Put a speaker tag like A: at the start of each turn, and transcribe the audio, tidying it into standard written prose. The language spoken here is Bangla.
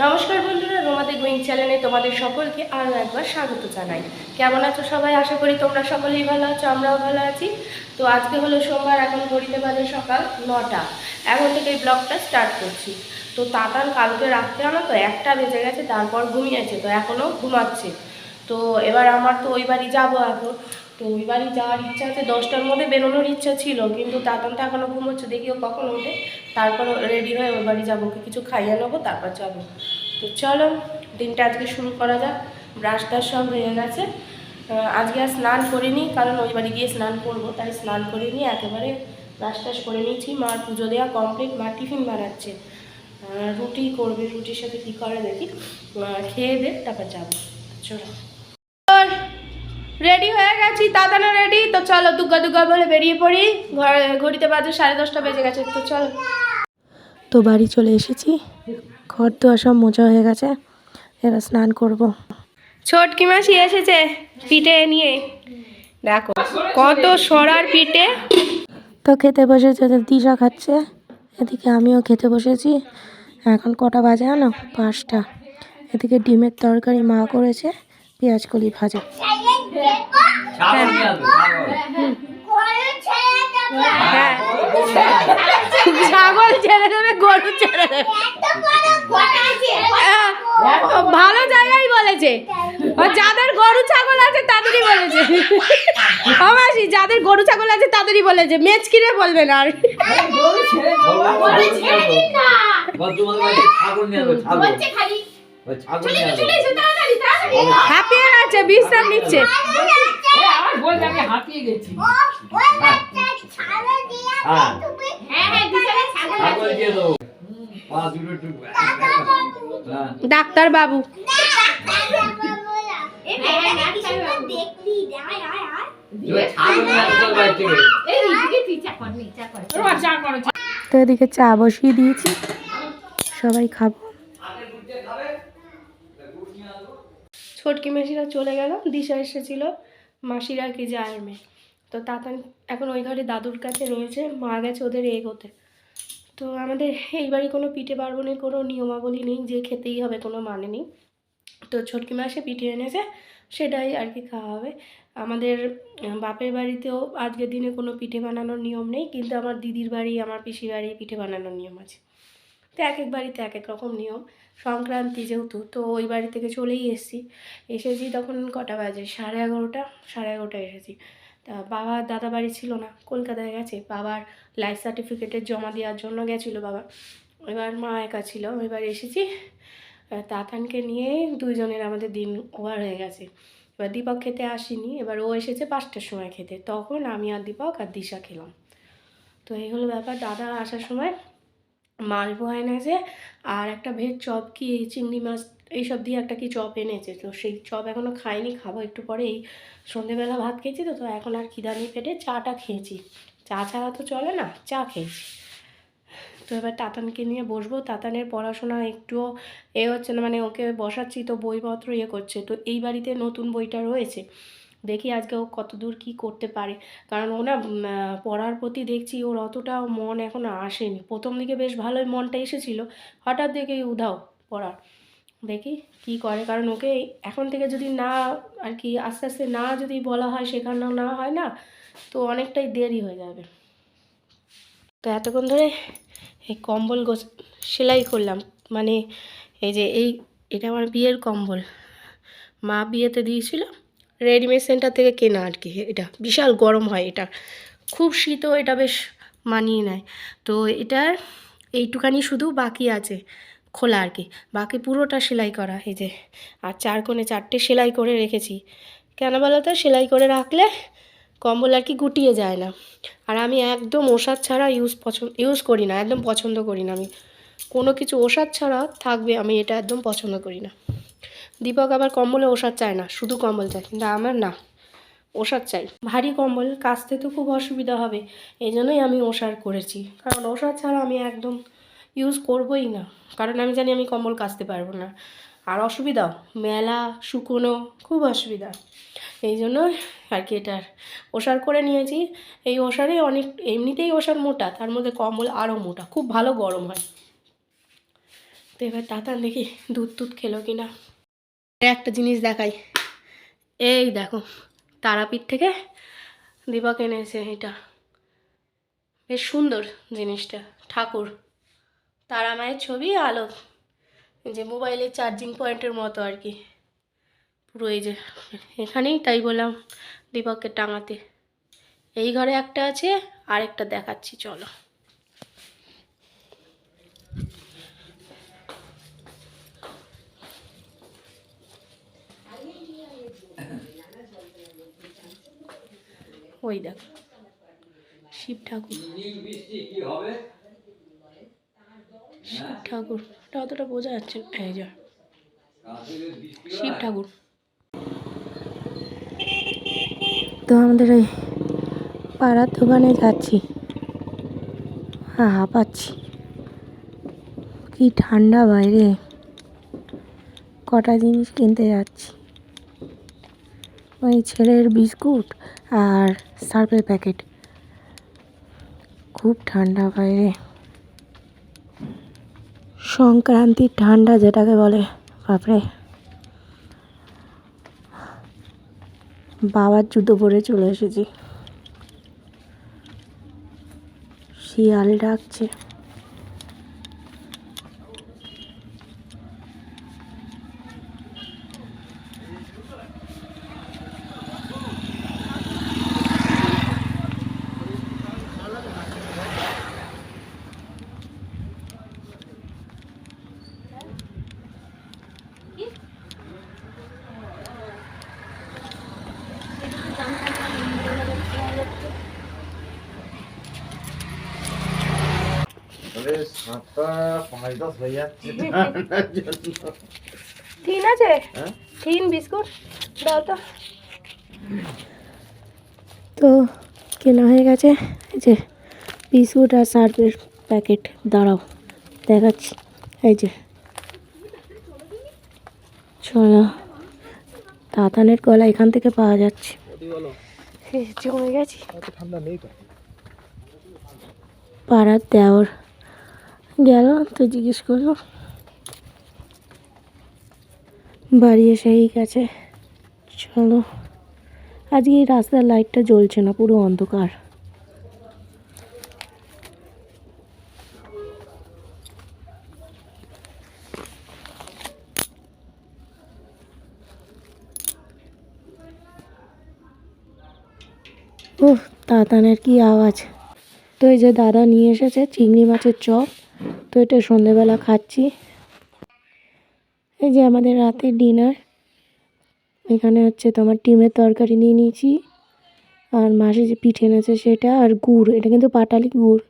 A: নমস্কার বন্ধুরা, রোমাতে গোয়িং চ্যানেলে তোমাদের সকলকে আরও একবার স্বাগত জানাই। কেমন আছো সবাই? আশা করি তোমরা সকলেই ভালো আছো, আমরাও ভালো আছি। তো আজকে হলো সোমবার, এখন ঘড়িতে বাজে সকাল 9টা। এখন থেকে এই ব্লগটা স্টার্ট করছি। তো তাতান কালকে রাত্রে আমার তো 1টা বেজে গেছে, তারপর ঘুমিয়েছে, তো এখনও ঘুমাচ্ছে। তো এবার আমার তো ওই বাড়ি যাবো এখন। তো ওই বাড়ি যাওয়ার ইচ্ছা আছে, 10টার মধ্যে বেরোনোর ইচ্ছা ছিল, কিন্তু তাতান তো এখনও ঘুমোচ্ছে, দেখিও কখন ওঠে। তারপর রেডি হয়ে ওই বাড়ি যাবো, কিছু খাইয়ে নেবো, তারপর যাবো। তো চলো দিনটা আজকে শুরু করা যাক। ব্রাশ টাশ সব হয়ে গেছে। আজকে আর স্নান করিনি, কারণ ওই বাড়ি গিয়ে স্নান করবো, তাই স্নান করিনি, একেবারে ব্রাশ টাশ করে নিয়েছি। মার পুজো দেওয়া কমপ্লিট, মা টিফিন বানাচ্ছে, রুটি করবে, রুটির সাথে কী করে দেখি, খেয়ে দে তারপর যাবো। চলো রেডি হয়ে গেছি, তাতানো রেডি, তো চলো দুগ্গা দুগ্গা বলে বেরিয়ে পড়ি। ঘড়িতে বাজে 10:30 বেজে গেছে, তো চলো। তো বাড়ি চলে এসেছি, ঘর তো সব মোছা হয়ে গেছে, এবার স্নান করব। ছোটকি মাসি এসেছে পিঠে নিয়ে, দেখো কত সরার পিঠে। তো খেতে বসেছে, দিশা খাচ্ছে, এদিকে আমিও খেতে বসেছি। এখন কটা বাজে জানো? 5টা। এদিকে ডিমের তরকারি মা করেছে, পেঁয়াজ কলি ভাজা। হ্যাঁ, ছাগল ছেড়ে দেবে, গরু ছেড়ে দেবে, ভালো জায়গায় বলেছে। যাদের গরু ছাগল আছে তাদেরই বলেছে, মাসি যাদের গরু ছাগল আছে তাদেরই বলেছে, মেচকিরে বলবে না আর। হাঁপিয়ে গেছে, বিশ্রাম নিচ্ছে। ডাক্তার বাবু তো এদিকে চা বসিয়ে দিয়েছি, সবাই খাবো। ছোটকি মাসিরা চলে গেল, দিশা এসেছিল, মাসিরা কি যায় মেয়ে। তো তাতান এখন ওই ঘরে দাদুর কাছে রয়েছে, মা গেছে ওদের এগোতে। তো আমাদের এই বাড়ি কোনো পিঠে পার্বণের কোনো নিয়মাবলী নেই যে খেতেই হবে, কোনো মানে নেই। তো ছোটকি মাসে পিঠে এনেছে, সেটাই আর কি খাওয়া হবে। আমাদের বাপের বাড়িতেও আজকের দিনে কোনো পিঠে বানানোর নিয়ম নেই, কিন্তু আমার দিদির বাড়ি, আমার পিসির বাড়ি পিঠে বানানোর নিয়ম আছে। তো এক এক বাড়িতে এক এক রকম নিয়ম। সংক্রান্তি যেহেতু, তো ওই বাড়ি থেকে চলেই এসেছি তখন কটা বাজে, 11:30, 11:30 এসেছি। তা বাবা দাদা বাড়ি ছিল না, কলকাতায় গেছে, বাবার লাইফ সার্টিফিকেটের জমা দেওয়ার জন্য গেছিলো বাবা। এবার মা একা ছিল, এবার এসেছি। তাতানকে নিয়ে দুইজনের আমাদের দিন ওভার হয়ে গেছে। এবার দীপক খেতে আসেনি, এবার ও এসেছে 5টার সময় খেতে, তখন আমি আর দীপক আর দিশা খেলাম। তো এই হলো ব্যাপার। দাদা আসার সময় মালপোয়া এনেছে, আর একটা ভেজ চপ, কি চিংড়ি মাছ এইসব দিয়ে একটা কি চপ এনেছে। তো সেই চপ এখনও খাইনি, খাবো একটু পরে। এই সন্ধেবেলা ভাত খেয়েছি, তো এখন আর খিদা নেই পেটে, চাটা খেয়েছি, চা ছাড়া তো চলে না, চা খেয়েছি। তো এবার তাতানকে নিয়ে বসবো। তাতানের পড়াশোনা একটুও হচ্ছে না, মানে ওকে বসাচ্ছি তো বইপত্র করছে। তো এই বাড়িতে নতুন বইটা রয়েছে, দেখি আজকে ও কত দূর কী করতে পারে। কারণ ও না পড়ার প্রতি দেখছি ওর অতটা মন এখনও আসেনি। প্রথম দিকে বেশ ভালোই মনটা এসেছিলো, হঠাৎ দেখেই উধাও পড়ার। দেখি কি করে, কারণ ওকে এখন থেকে যদি না আর কি আস্তে আস্তে না যদি বলা হয়, শেখানো না হয় না, তো অনেকটাই দেরি হয়ে যাবে। তো এতক্ষণ ধরে এই কম্বল সেলাই করলাম, মানে এই যে এটা আমার বিয়ের কম্বল, মা বিয়েতে দিয়েছিল, রেডিমেড সেন্টার থেকে কেনা আর কি। এটা বিশাল গরম হয়, এটা খুব শীতও এটা বেশ মানিয়ে নেয়। তো এটার এইটুখানি শুধু বাকি আছে খোলা আর কি, বাকি পুরোটা সেলাই করা। এই যে আর 4 কোণে 4টে সেলাই করে রেখেছি। কেন বলো তো? সেলাই করে রাখলে কম্বল আর কি গুটিয়ে যায় না। আর আমি একদম ওষাধ ছাড়া ইউজ করি না, একদম পছন্দ করি না। আমি কোনো কিছু ওষাধ ছাড়া থাকবে, আমি এটা একদম পছন্দ করি না। দীপক আবার কম্বলে ওষাধ চায় না, শুধু কম্বল চায়, কিন্তু আমার না, ওষাধ চাই। ভারী কম্বল কাচতে তো খুব অসুবিধা হবে, এই জন্যই আমি ওষাধ করেছি। কারণ ওষাধ ছাড়া আমি একদম ইউজ করবই না, কারণ আমি জানি আমি কম্বল কাচতে পারবো না, আর অসুবিধাও, মেলা শুকনো খুব অসুবিধা। এই জন্য আর কি এটার ওষাধ করে নিয়েছি। এই ওষাধে অনেক, এমনিতেই ওষাধ মোটা, তার মধ্যে কম্বল আরও মোটা, খুব ভালো গরম হয়। তো এবার তাতান দেখি দুধ টুধ খেলো কি না। একটা জিনিস দেখাই, এই দেখো তারাপীঠ থেকে দীপক এনেছে এটা, বেশ সুন্দর জিনিসটা, ঠাকুর তারা মায়ের ছবি, আলো, যে মোবাইলের চার্জিং পয়েন্টের মতো আর কি পুরো, এই যে এখানেই, তাই বললাম দীপককে টাঙাতে। এই ঘরে একটা আছে, আরেকটা দেখাচ্ছি চলো। ওই দেখো শিব ঠাকুর, শিব ঠাকুর, এটা অতটা বোঝা যাচ্ছে না, এই যে শিব ঠাকুর। তো আমাদের এই পাড়ার দোকানে যাচ্ছি, হাঁপাচ্ছি, কি ঠান্ডা বাইরে, কটা জিনিস কিনতে যাচ্ছি, ওই ছেলের বিস্কুট আর সার্ফের প্যাকেট, খুব ঠান্ডা বাইরে, সংক্রান্তির ঠান্ডা যেটাকে বলে, বাপরে। বাবার জুতো পরে চলে এসেছি, শিয়াল ডাকছে। ঠিক আছে, তিন বিস্কুট দাও তো। তো কেনা হয়ে গেছে, এই যে বিস্কুট আর সার্ফের প্যাকেট, দাঁড়াও দেখাচ্ছি, এই যে চলো। তাতানের গলা এখান থেকে পাওয়া যাচ্ছে, জমে গেছি। পাড়ার দেওর গেল, তো জিজ্ঞেস করলো, বাড়ি এসেই গেছে। চলো, আজকে এই রাস্তার লাইটটা জ্বলছে না, পুরো অন্ধকার। ও তাতানের কি আওয়াজ। তো এই যে দাদা নিয়ে এসেছে চিংড়ি মাছের চপ, তো এটা সন্ধেবেলা খাচ্ছি। এই যে আমাদের রাতের ডিনার, এখানে হচ্ছে তোমার ডিমের তরকারি নিয়ে নিয়েছি, আর মাসি যে পিঠে এনেছে সেটা, আর গুড়, এটা কিন্তু পাটালি গুড়।